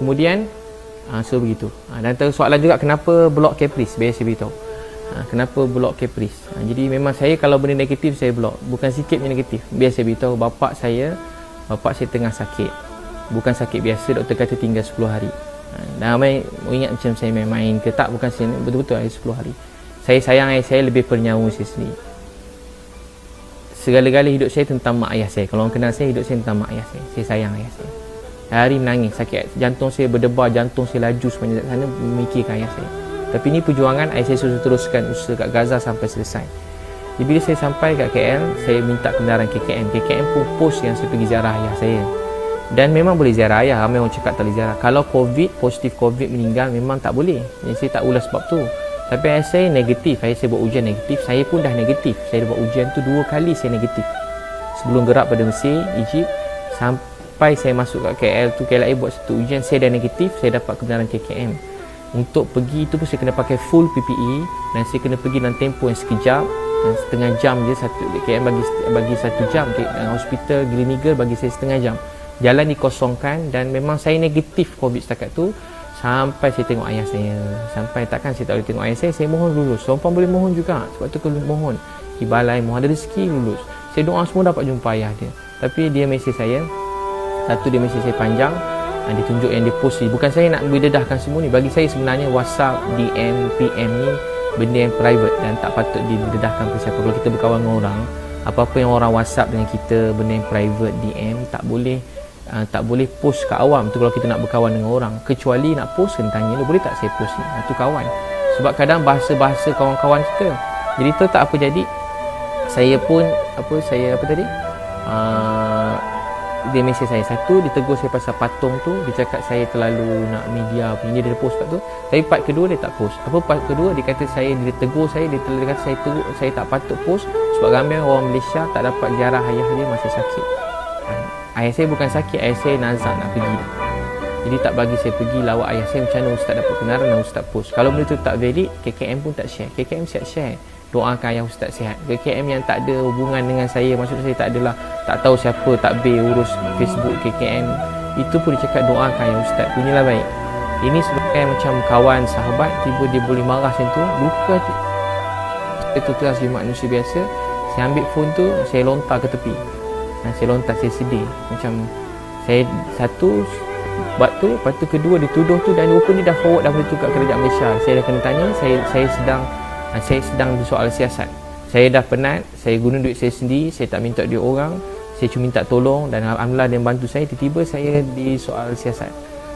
Kemudian so begitu. Dan soalan juga kenapa blok Caprice, biar saya beritahu. Kenapa blok Caprice. Jadi memang saya kalau benda negatif saya blok, bukan sikit yang negatif. Biar saya beritahu bapak saya tengah sakit. Bukan sakit biasa, doktor kata tinggal 10 hari. Dan ramai ingat macam saya main-main ke tak, bukan saya betul-betul ada 10 hari. Saya sayang ayah saya lebih bernyawa saya sendiri. Segala-gala hidup saya tentang mak ayah saya. Kalau orang kenal saya, hidup saya tentang mak ayah saya. Saya sayang ayah saya. Hari menangis, sakit jantung saya berdebar, jantung saya laju sepanjang sana memikirkan ayah saya. Tapi ini perjuangan ayah saya sudah teruskan usaha kat Gaza sampai selesai. Jadi bila saya sampai kat KL, saya minta kebenaran KKM. KKM pun post yang saya pergi ziarah ayah saya. Dan memang boleh ziarah ayah, ramai orang cakap tak boleh ziarah. Kalau positif COVID meninggal, memang tak boleh. Jadi saya tak ulas sebab tu. Tapi ayah saya negatif, ayah saya buat ujian negatif. Saya pun dah negatif. Saya buat ujian tu 2 kali saya negatif. Sebelum gerak pada Mesir, Egypt, sampai saya masuk kat KL tu, KLIA buat satu ujian, saya dah negatif, saya dapat kebenaran KKM. Untuk pergi tu pun saya kena pakai full PPE dan saya kena pergi dalam tempoh yang sekejap, setengah jam je. KM bagi 1 jam, hospital Gleneagle bagi saya setengah jam. Jalan dikosongkan dan memang saya negatif COVID setakat tu sampai saya tengok ayah saya. Sampai takkan saya tak boleh tengok ayah saya mohon lulus. Seorang boleh mohon juga, sebab tu kalau mohon di balai, mohon ada rezeki lulus. Saya doa semua dapat jumpa ayah dia. Tapi dia mesej saya, satu dia mesej saya panjang, dia tunjuk yang dia post ni. Bukan saya nak berdedahkan semua ni. Bagi saya sebenarnya WhatsApp, DM, PM ni benda yang private dan tak patut didedahkan ke siapa. Kalau kita berkawan dengan orang, apa-apa yang orang WhatsApp dengan kita, benda yang private, DM, tak boleh post ke awam tu kalau kita nak berkawan dengan orang. Kecuali nak post, kena tanya boleh tak saya post ni, tu kawan. Sebab kadang bahasa-bahasa kawan-kawan kita. Jadi tu tak apa jadi, saya pun dia mesej saya. Satu, dia tegur saya pasal patung tu. Dia cakap saya terlalu nak media punya, dia post kat tu. Tapi part kedua dia tak post. Apa part kedua? Dia kata dia tegur saya, dia kata saya tak patut post sebab ramai orang Malaysia tak dapat ziarah ayah dia masa sakit. Ayah saya bukan sakit, ayah saya nazak nak pergi dah. Jadi tak bagi saya pergi lawat ayah saya. Macam mana ustaz dapat kebenaran dan ustaz post? Kalau benda tu tak valid, KKM pun tak share. KKM siap share. Doakan ayah ustaz sihat. KKM yang tak ada hubungan dengan saya, maksud saya tak adalah, tak tahu siapa takbir urus Facebook KKM, itu pun dia cakap doakan ayah ustaz, punyalah baik. Ini sebagai macam kawan, sahabat, tiba dia boleh marah macam tu, bukan itu tu sebagai manusia biasa. Saya ambil phone tu, saya lontar ke tepi. Saya lontar, saya sedih. Macam saya satu buat tu, lepas tu kedua dituduh tu, dan walaupun dia dah forward dah boleh tukar kerajaan Malaysia, saya dah kena tanya, saya sedang soal siasat. Saya dah penat, saya guna duit saya sendiri, saya tak minta duit orang, saya cuma minta tolong dan alhamdulillah dia bantu saya. Tiba-tiba saya di soal siasat.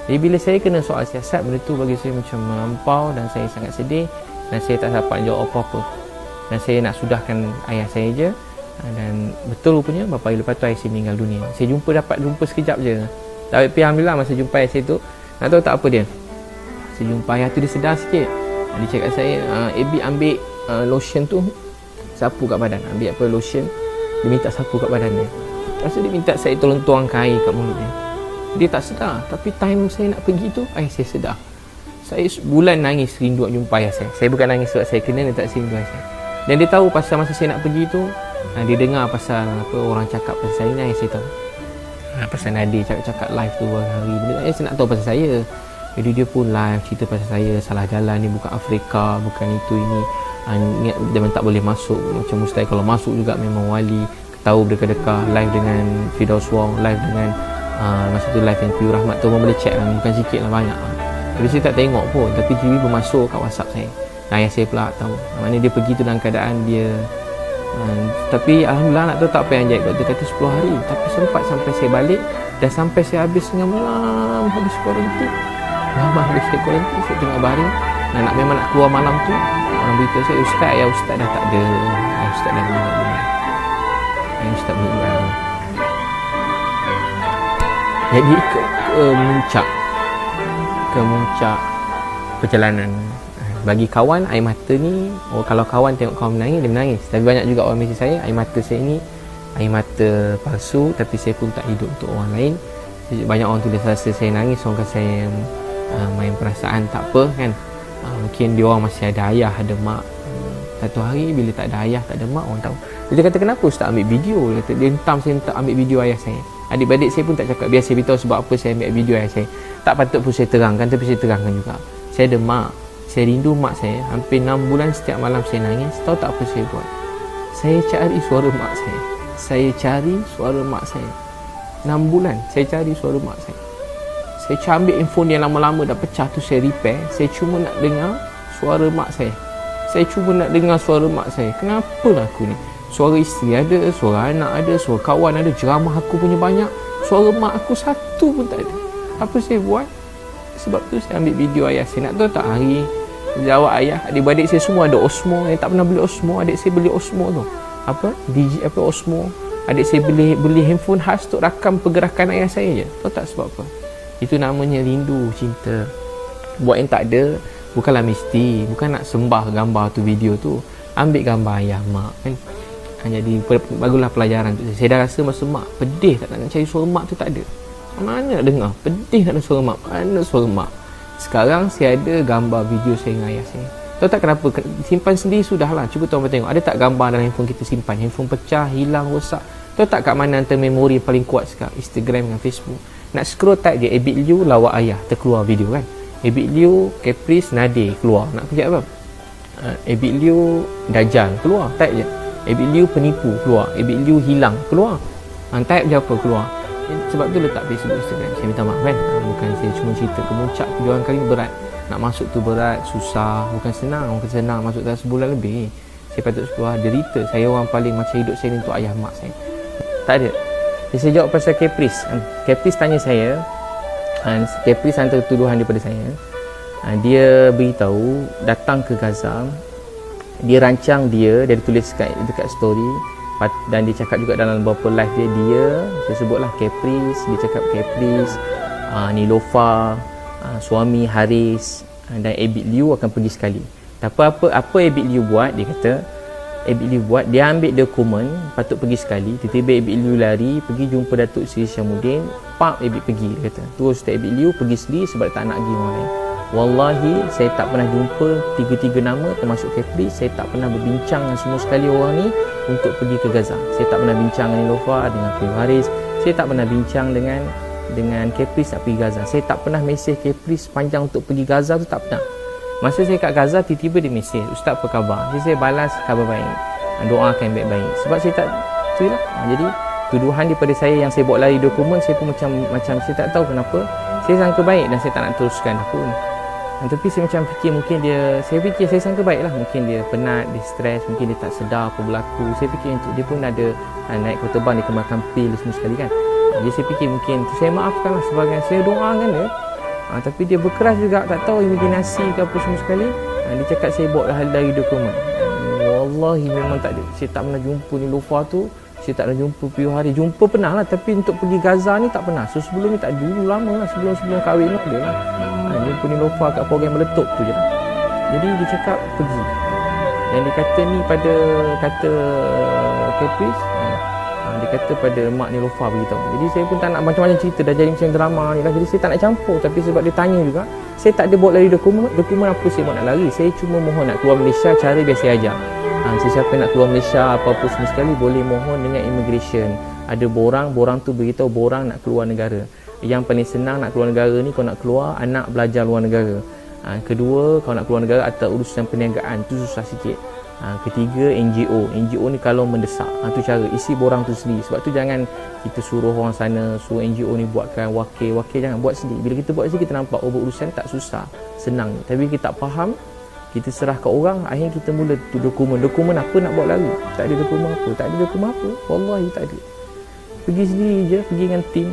Jadi bila saya kena soal siasat, benda tu bagi saya macam melampau dan saya sangat sedih dan saya tak dapat jawab apa-apa. Dan saya nak sudahkan ayah saya je. Dan betul rupanya beberapa hari lepas tu ayah saya meninggal dunia. Saya dapat jumpa sekejap je. Tapi alhamdulillah masa jumpa ayah saya tu, nak tahu tak apa dia? Saya jumpa ayah tu, dia sedar sikit. Dia cakap saya, Abi ambil lotion tu, sapu kat badan. Ambil apa lotion, dia minta sapu kat badan dia. Lepas tu dia minta saya tolong tuangkan air kat mulut dia. Dia tak sedar. Tapi time saya nak pergi tu, ayah saya sedar. Saya bulan nangis rindu nak jumpa ayah saya. Saya bukan nangis sebab saya kena, dia tak rindu ayah saya. Dan dia tahu pasal masa saya nak pergi tu, dia dengar pasal apa orang cakap pasal saya ni, ayah saya tahu. Pasal Nadir cakap live tu hari benda, ayah saya nak tahu pasal saya. Jadi dia pun live cerita pasal saya, salah jalan ni, bukan Afrika, bukan itu ini. Dia memang tak boleh masuk, macam mustahil kalau masuk juga memang wali. Tahu berdekat-dekat, live dengan Firdaus Wong, live dengan masa tu live yang Piu Rahmat tu, orang boleh check lah, bukan sikit lah, banyak lah. Tapi saya tak tengok pun, tapi TV pun masuk kat WhatsApp saya. Ayah saya pula tahu. Mana dia pergi tu dalam keadaan dia tapi alhamdulillah nak tahu tak apa yang jadi. Doktor kata 10 hari. Tapi sempat sampai saya balik dan sampai saya habis tengah malam, habis kuarantin. Lama habis saya kuarantin, saya tengah baring. Nak memang nak keluar malam tu, orang beritahu saya, ustaz, ayah ustaz dah tak ada. Ayah ustaz dah meninggal dunia. Ayah ustaz meninggal. Jadi ke muncak perjalanan. Bagi kawan, air mata ni, kalau kawan tengok kawan menangis, dia menangis. Tapi banyak juga orang mesej saya, air mata saya ni air mata palsu, tapi saya pun tak hidup untuk orang lain. Banyak orang tulis rasa saya nangis, orang kata saya main perasaan, tak apa kan. Mungkin dia orang masih ada ayah, ada mak. Satu hari bila tak ada ayah, tak ada mak, orang tahu. Dia kata, kenapa ustaz ambil video? Dia kata, dia hentam saya untuk ambil video ayah saya. Adik-beradik saya pun tak cakap. Biar saya beritahu sebab apa saya ambil video ayah saya. Tak patut pun saya terangkan, tapi saya terangkan juga. Saya ada mak. Saya rindu mak saya. Hampir 6 bulan setiap malam saya nangis. Tahu tak apa saya buat? Saya cari suara mak saya. Saya cari suara mak saya. 6 bulan saya cari suara mak saya. Saya ambil handphone yang lama-lama dah pecah tu, saya repair. Saya cuma nak dengar suara mak saya. Saya cuma nak dengar suara mak saya. Kenapa lah aku ni? Suara isteri ada, suara anak ada, suara kawan ada, ceramah aku punya banyak. Suara mak aku satu pun tak ada. Apa saya buat? Sebab tu saya ambil video ayah saya. Nak tahu tak, hari jawab ayah, adik-beradik saya semua ada Osmo. Yang tak pernah beli Osmo, adik saya beli Osmo tu. Osmo. Adik saya beli handphone khas untuk rakam pergerakan ayah saya je. Tahu tak sebab apa? Itu namanya rindu, cinta. Buat yang tak ada, bukanlah mesti. Bukan nak sembah gambar tu, video tu. Ambil gambar ayah, mak kan. Jadi bagulah pelajaran tu. Saya dah rasa masa mak pedih tak nak cari suara mak tu, tak ada. Mana nak dengar? Pedih nak ada suara mak. Mana suara mak? Sekarang saya ada gambar video saya dengan ayah saya. Tahu tak kenapa? Simpan sendiri sudahlah. Cuba tuan tengok. Ada tak gambar dalam handphone kita simpan? Handphone pecah, hilang, rosak. Tahu tak kat mana antara memori paling kuat sekarang? Instagram dengan Facebook. Nak scroll type je Abid Liu lawak ayah, terkeluar video kan. Abid Liu Caprice Nadir keluar. Nak kerja apa? Abid Liu Dajjal keluar, type je. Abid Liu penipu keluar. Abid Liu hilang keluar. Type je apa keluar. Sebab tu letak Facebook, Instagram. Saya minta maaf kan. Bukan saya cuma cerita kemuncak perjuangan kali berat. Nak masuk tu berat, susah, bukan senang masuk dalam sebulan lebih. Saya patut keluar derita. Saya orang paling macam hidup saya ni untuk ayah mak saya. Tak ada. Saya jawab pasal Caprice. Caprice tanya saya, Caprice hantar tuduhan daripada saya. Dia beritahu datang ke Gaza. Dia rancang dia tulis dekat story, dan dia cakap juga dalam beberapa live dia saya sebutlah Caprice, dia cakap Caprice, Nilofa, suami Haris dan Abid Liu akan pergi sekali. Tapi apa Abid Liu buat? Dia kata dia ambil dokumen patut pergi sekali. Tiba-tiba Abid Liu lari pergi jumpa Datuk Seri Syamuddin. Abid pergi, dia kata. Terus Abid Liu pergi sendiri sebab tak nak pergi orang lain. Wallahi saya tak pernah jumpa tiga-tiga nama termasuk Caprice. Saya tak pernah berbincang dengan semua sekali orang ni untuk pergi ke Gaza. Saya tak pernah bincang dengan Nilofa, dengan Priyam Haris. Saya tak pernah bincang dengan Caprice nak pergi Gaza. Saya tak pernah mesej Caprice panjang untuk pergi Gaza tu, tak pernah. Masa saya kat Gaza, tiba-tiba dia mesej, "Ustaz apa khabar?" Saya balas, "Khabar baik, doakan baik-baik." Sebab saya tak itulah. Jadi tuduhan daripada saya yang saya bawa lari dokumen, saya pun macam saya tak tahu kenapa. Saya sangka baik dan saya tak nak teruskan pun. Tapi saya macam fikir mungkin saya sangka baik lah. Mungkin dia penat, dia stres, mungkin dia tak sedar apa berlaku. Saya fikir untuk dia pun ada naik kereta terbang, dia kemakan pil semua sekali kan. Jadi saya fikir mungkin saya maafkan lah sebagai saya doakan dia. Tapi dia berkeras juga, tak tahu imaginasi ke apa semua sekali. Dia cakap saya bawa lari dokumen. Wallahi memang tak ada. Saya tak pernah jumpa Nilofa tu. Saya tak pernah jumpa Priyam Haris. Jumpa pernah lah, tapi untuk pergi Gaza ni tak pernah. So sebelum ni tak, dulu lama lah, sebelum kahwin lah dia lah. Jumpa Nilofa kat program meletup tu je lah. Jadi dia cakap pergi. Dan dia kata ni kata Caprice, dia kata pada mak Nilofa beritahu. Jadi saya pun tak nak macam-macam cerita, dah jadi macam drama ni lah. Jadi saya tak nak campur. Tapi sebab dia tanya juga, saya tak ada bawa lari dokumen apa saya nak lari. Saya cuma mohon nak keluar Malaysia cara biasa ajar. Sesiapa nak keluar Malaysia apa-apa semua sekali boleh mohon dengan immigration. Ada borang tu beritahu borang nak keluar negara. Yang paling senang nak keluar negara ni, kau nak keluar anak belajar luar negara. Kedua, kau nak keluar negara atas urusan perniagaan, tu susah sikit. Ketiga, NGO ni kalau mendesak, tu cara isi borang tu sendiri. Sebab tu jangan kita suruh orang sana, suruh NGO ni buatkan wakil jangan buat sendiri. Bila kita buat sendiri kita nampak berurusan tak susah, senang. Tapi kita tak faham, kita serah ke orang, akhirnya kita mula tu dokumen apa nak buat lari. Tak ada dokumen apa, wallahi tak ada. Pergi sendiri je, pergi dengan tim.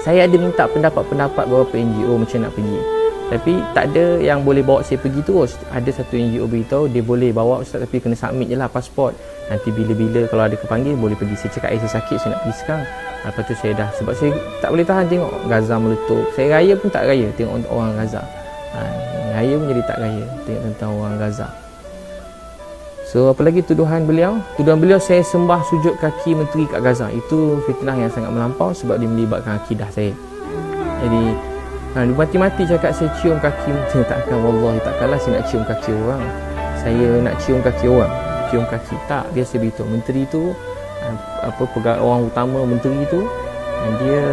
Saya ada minta pendapat beberapa NGO macam nak pergi, tapi tak ada yang boleh bawa saya pergi terus. Ada satu NGO beritahu dia boleh bawa Ustaz, tapi kena submit je lah pasport. Nanti bila-bila kalau ada kepanggil boleh pergi. Saya cakap saya sakit, saya nak pergi sekarang. Lepas tu saya dah, sebab saya tak boleh tahan tengok Gaza meletup. Saya raya pun tak raya tengok orang Gaza. Raya pun jadi tak raya tengok tentang orang Gaza. So apalagi tuduhan beliau saya sembah sujud kaki menteri kat Gaza. Itu fitnah yang sangat melampau sebab dia melibatkan akidah saya. Jadi dia mati-mati cakap saya cium kaki menteri. Takkan, wallahi takkanlah saya nak cium kaki orang. Saya nak cium kaki orang, cium kaki tak. Biasa beritahu menteri tu pegawai orang utama menteri tu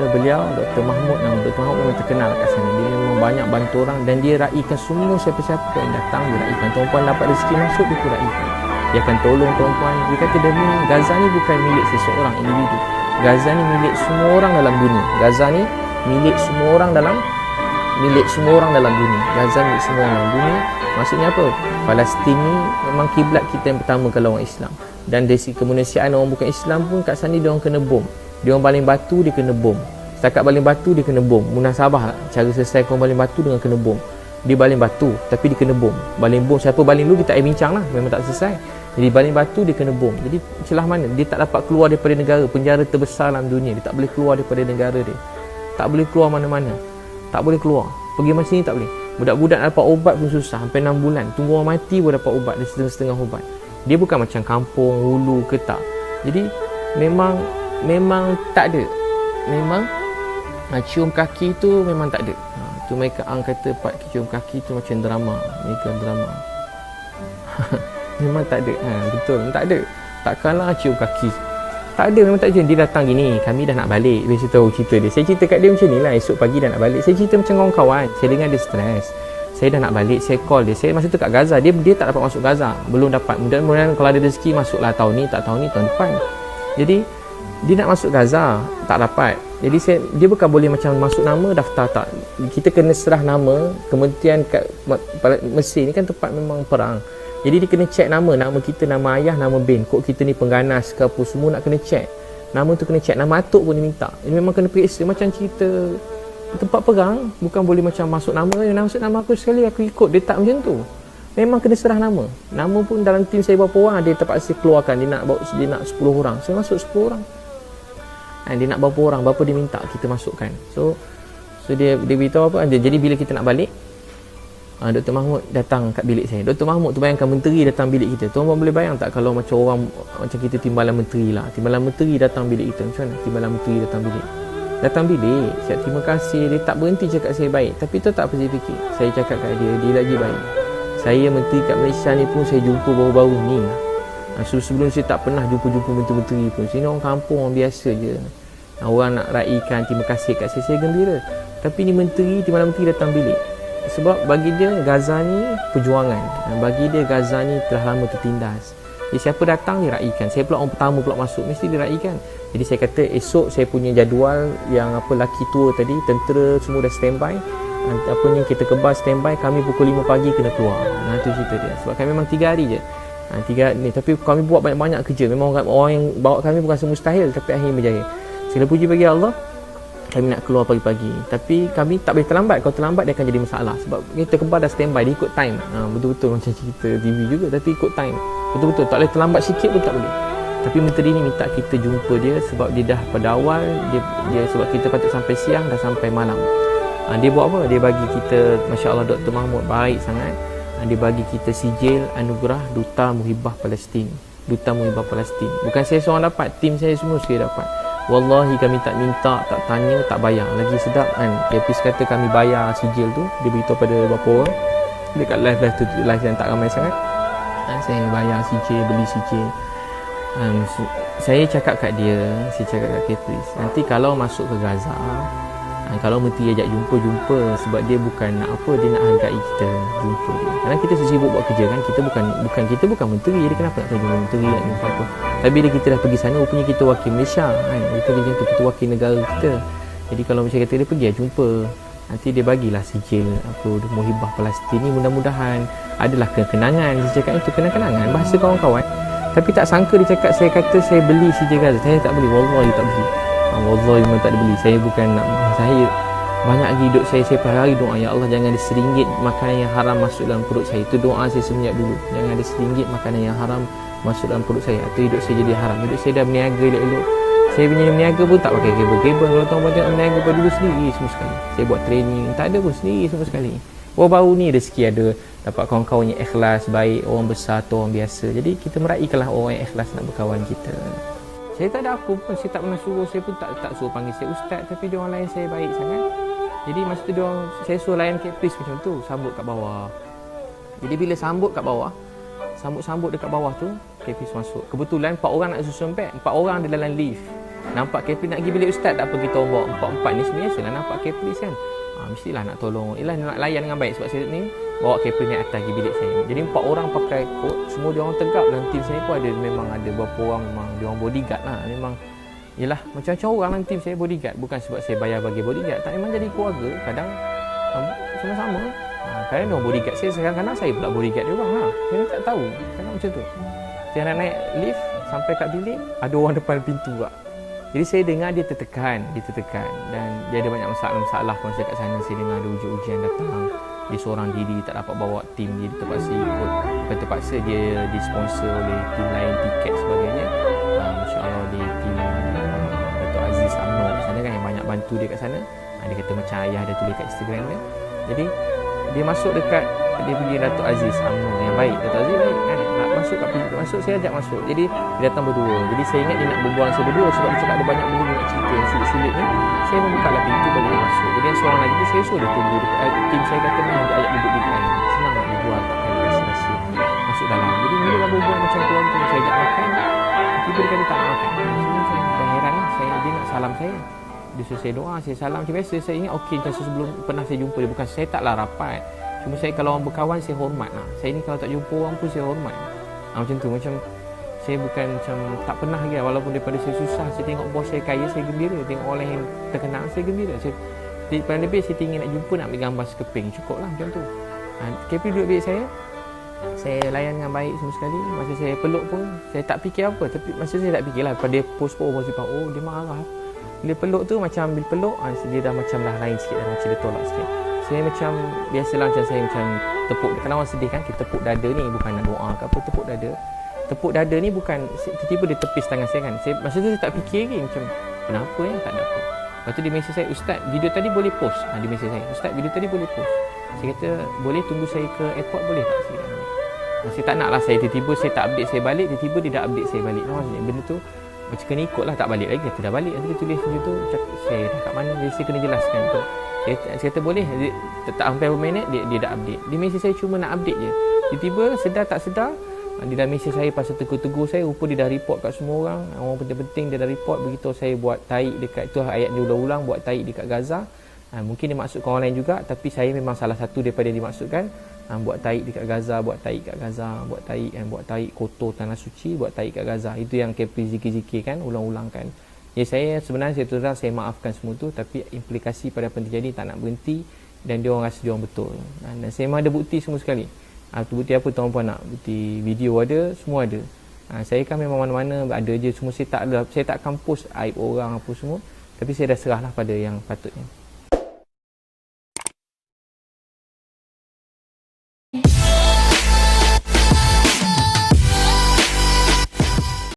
Beliau Dr. Mahmud, nama Dr. Mahmud memang terkenal kat sana. Dia memang banyak bantu orang dan dia raikan semua siapa-siapa yang datang, dia raikan. Tuan-puan dapat rezeki masuk, dia pun raikan. Dia akan tolong tuan-puan. Dia kata Gaza ni bukan milik seseorang individu. Gaza ni milik semua orang dalam dunia. Gaza ni milik semua orang dalam dunia. Gaza milik semua orang dalam dunia. Maksudnya apa? Palestin ni memang kiblat kita yang pertama kalau orang Islam. Dan dari segi kemanusiaan orang bukan Islam pun kat sana dia orang kena bom. Dia orang baling batu, dia kena bom. Setakat baling batu, dia kena bom. Munasabah cara selesai kau baling batu dengan kena bom. Dia baling batu, tapi dia kena bom. Baling bom, siapa baling dulu kita bincang lah. Memang tak selesai. Jadi baling batu, dia kena bom. Jadi celah mana? Dia tak dapat keluar daripada negara. Penjara terbesar dalam dunia. Dia tak boleh keluar daripada negara dia. Tak boleh keluar mana-mana. Tak boleh keluar. Pergi macam ni tak boleh. Budak-budak dapat ubat pun susah. Sampai 6 bulan. Tunggu orang mati pun dapat ubat. Dia setengah-setengah ubat. Dia bukan macam kampung, hulu ke tak. Jadi memang tak ada. Memang cium kaki tu memang tak ada. Tu mereka kata Pak cium kaki tu macam drama. Mereka drama. Memang tak ada. Betul, tak ada. Takkanlah cium kaki. Tak ada, memang tak ada. Dia datang gini, kami dah nak balik. Dia tahu cerita dia. Saya cerita kat dia macam ni lah. Esok pagi dah nak balik. Saya cerita macam kawan-kawan. Saya dengar dia stres. Saya dah nak balik, saya call dia. Saya masa tu kat Gaza. Dia tak dapat masuk Gaza. Belum dapat. Mudah-mudahan kalau ada rezeki masuklah tahun ni, tak tahun ni, tahun depan. Jadi dia nak masuk Gaza, tak dapat. Jadi dia bukan boleh macam masuk nama daftar tak. Kita kena serah nama kementerian kat Mesir ni kan tempat memang perang. Jadi dia kena check nama kita, nama ayah, nama bin. Kod kita ni pengganas ke apa semua nak kena check. Nama tu kena check, nama atuk pun dia minta. Ini memang kena periksa macam cerita tempat perang. Bukan boleh macam masuk nama, masuk nama aku sekali aku ikut. Dia tak macam tu. Memang kena serah nama. Nama pun dalam tim saya berapa orang, dia terpaksa keluarkan. Dia nak 10 orang. Saya masuk 10 orang. Dia nak berapa orang, berapa dia minta kita masukkan. So dia beritahu apa. Jadi bila kita nak balik, Dr. Mahmud datang kat bilik saya. Dr. Mahmud tu bayangkan menteri datang bilik kita. Tuan-tuan boleh bayang tak kalau macam orang macam kita timbalan menteri lah. Timbalan menteri datang bilik kita. Macam mana timbalan menteri datang bilik? Datang bilik. Saya terima kasih. Dia tak berhenti cakap saya baik. Tapi tu tak apa saya fikir. Saya cakap kat dia lagi baik. Saya menteri kat Malaysia ni pun saya jumpa baru-baru ni. Sebelum saya tak pernah jumpa menteri-menteri pun. Sini orang kampung, orang biasa je. Orang nak raikan terima kasih kat saya gembira. Tapi ni menteri, timbalan menteri datang bilik. Sebab bagi dia Gaza ni perjuangan. Bagi dia Gaza ni telah lama tertindas. Jadi siapa datang dia raikan. Saya pula orang pertama pula masuk, mesti dia raikan. Jadi saya kata esok saya punya jadual yang laki tua tadi, tentera semua dah standby. Kita kebal standby, kami pukul 5 pagi kena keluar. Itu cerita dia. Sebab kami memang 3 hari je. 3 ni, tapi kami buat banyak-banyak kerja. Memang orang yang bawa kami bukan semustahil, tapi akhirnya berjaya. Segala puji bagi Allah, kami nak keluar pagi-pagi. Tapi kami tak boleh terlambat. Kalau terlambat dia akan jadi masalah. Sebab kita kebal dah standby, dia ikut time. Betul-betul macam cerita TV juga, tapi ikut time. Betul-betul, tak boleh terlambat sikit pun tak boleh. Tapi menteri ni minta kita jumpa dia sebab dia dah pada awal, dia sebab kita patut sampai siang, dah sampai malam. Dia buat apa? Dia bagi kita, Masya Allah, Dr. Mahmud baik sangat. Dia bagi kita sijil anugerah Duta Muhibah Palestin. Duta Muhibah Palestin. Bukan saya seorang dapat, tim saya semua sekali dapat. Wallahi kami tak minta, tak tanya, tak bayar. Lagi sedap kan. Hafiz kata kami bayar sijil tu. Dia beritahu pada beberapa orang dekat live yang tak ramai sangat. Saya bayar sijil, beli sijil. Saya cakap kat dia, saya cakap kat Hafiz, nanti kalau masuk ke Gaza, kalau menteri ajak jumpa sebab dia bukan nak apa, dia nak hargai kita, jumpa dia. Kerana kita sibuk buat kerja kan, kita bukan menteri, jadi kenapa nak jumpa menteri, nak jumpa apa. Tapi bila kita dah pergi sana, rupanya kita wakil Malaysia kan, kita wakil negara kita. Jadi kalau macam kata dia pergi jumpa, nanti dia bagilah sijil Muhibah Palestin ni. Mudah-mudahan adalah kenangan. Dia cakap itu kenangan bahasa kawan-kawan. Tapi tak sangka dia cakap, saya kata saya beli sijil Gaza. Saya tak beli, wallahi tak beli. Wallahi memang tak dibeli. Saya bukan nak, saya banyak lagi hidup saya per hari doa, ya Allah jangan ada RM1 makanan yang haram masuk dalam perut saya. Itu doa saya semenjak dulu. Jangan ada RM1 makanan yang haram masuk dalam perut saya, atau hidup saya jadi haram. Hidup saya dah berniaga elok-elok. Saya punya berniaga pun tak pakai kabel-kabel. Kalau tuan-tuan tengok berniaga pada dulu sendiri semua sekali. Saya buat training, tak ada pun sendiri semua sekali. Baru-baru ni rezeki ada, dapat kawan-kawan yang ikhlas, baik, orang besar atau orang biasa. Jadi kita meraihkanlah orang yang ikhlas nak berkawan kita. Saya tak ada apa pun, saya tak pernah suruh, saya pun tak suruh panggil saya ustaz, tapi dia orang lain saya baik sangat. Jadi masa tu saya suruh layan Caprice macam tu, sambut kat bawah. Jadi bila sambut kat bawah, sambut dekat bawah tu, Caprice masuk. Kebetulan 4 orang nak susun beg, 4 orang ada dalam lift. nampak Kepri nak pergi bilik ustaz, tak apa, kita orang bawa empat-empat ni biasalah nampak Kepri kan. Mestilah nak tolong, nak layan dengan baik. Sebab saya ni bawa Kepri naik atas pergi bilik saya. Jadi 4 orang pakai kot, semua dia orang tegap. Dan tim saya pun ada, memang ada beberapa orang memang dia orang bodyguard lah. Memang yelah macam-macam orang dalam tim saya bodyguard. Bukan sebab saya bayar bagi bodyguard, tak, memang jadi keluarga. Kadang sama-sama. Kadang dia orang bodyguard saya, kadang-kadang saya pula bodyguard dia orang. Saya tak tahu, kadang macam tu. Saya nak naik lift sampai kat bilik, ada orang depan pintu pula. Jadi saya dengar dia tertekan dan dia ada banyak masalah pun saya kat sana. Saya dengar ada ujian datang, dia seorang diri tak dapat bawa tim dia, terpaksa ikut, bukan terpaksa, dia disponsor oleh tim lain, tiket sebagainya. InsyaAllah di tim Dato' Aziz UMNO kat sana kan, yang banyak bantu dia kat sana. Dia kata macam ayah dah tulis kat Instagram dia. Jadi dia masuk dekat, dia pergi Dato' Aziz UMNO yang baik, Dato' Aziz baik kan, nak masuk kat pintu masuk, saya ajak masuk. Jadi dia datang berdua. Jadi saya ingat dia nak berbual saya berdua, sebab dia cakap ada banyak benda nak cerita yang silit-silit ni. Saya membuka lah pintu bagi dia masuk. Jadi yang seorang lagi tu saya suruh dia tunggu dekat, tim saya kata dia ajak duduk di depan, senang nak berbual, kan, rahsia-rahsia masuk dalam. Jadi mula berbual macam tu, saya ajak makan, tiba dia kata tak nak makan. Saya dah heran lah, dia nak salam saya. Dia suruh saya doa, saya salam macam biasa. Saya ingat okey, macam sebelum pernah saya jumpa dia. Bukan, saya taklah rapat, cuma saya kalau orang berkawan saya hormat lah. Saya ni kalau tak jumpa orang pun saya hormat. Macam tu, macam saya bukan macam tak pernah lagi, walaupun daripada saya susah, saya tengok bos saya kaya, saya gembira. Tengok orang yang terkenal, saya gembira. Paling lebih saya tinggal nak jumpa, nak ambil gambar sekeping, cukup lah macam tu. Kepri duduk bilik saya layan dengan baik semua sekali. Masa saya peluk pun saya tak fikir apa, tapi masa saya tak fikirlah, pada dia post dia marah. Dia peluk tu, macam ambil peluk, dia dah macam dah lain sikit, dah macam dia tolak sikit. Saya macam biasalah, macam saya macam tepuk, kalau orang sedih kan, kita tepuk dada ni bukan nak doa ke apa, tepuk dada ni bukan tiba-tiba dia tepis tangan saya kan. Masa tu saya tak fikir lagi, macam kenapa ya, tak ada apa. Lepas tu dia mesej saya, Ustaz video tadi boleh post. Dia mesej saya, Ustaz video tadi boleh post. Saya kata boleh, tunggu saya ke airport boleh tak? Saya tak nak lah, saya tiba-tiba saya tak update saya balik, tiba-tiba dia dah update saya balik. Benda tu macam kena ikut lah, tak balik lagi, kata dah balik. Nanti dia tulis macam tu, saya dah kat mana, jadi saya kena jelaskan tu. Saya kata boleh, tak sampai berapa minit dia dah update. Dia mesej saya cuma nak update je. Tiba-tiba sedar tak sedar, dia dah mesej saya pasal tegur-tegur saya. Rupa dia dah report kat semua orang penting-penting, dia dah report. Begitu saya buat taik dekat, itu ayat dia ulang-ulang, buat taik dekat Gaza. Mungkin dia maksudkan orang lain juga, tapi saya memang salah satu daripada yang dimaksudkan. Buat taik dekat Gaza, buat taik kat Gaza, buat taik kotor tanah suci, buat taik kat Gaza. Itu yang Kepri zikir-zikir kan, ulang-ulangkan. Ya, saya sebenarnya saya terang, saya maafkan semua tu, tapi implikasi pada apa yang terjadi tak nak berhenti, dan dia orang rasa dia orang betul. Dan saya memang ada bukti semua sekali. Bukti apa tuan-puan nak? Bukti video ada, semua ada. Saya kan memang mana-mana ada je, semua saya tak akan post aib orang apa semua, tapi saya dah serahlah pada yang patutnya.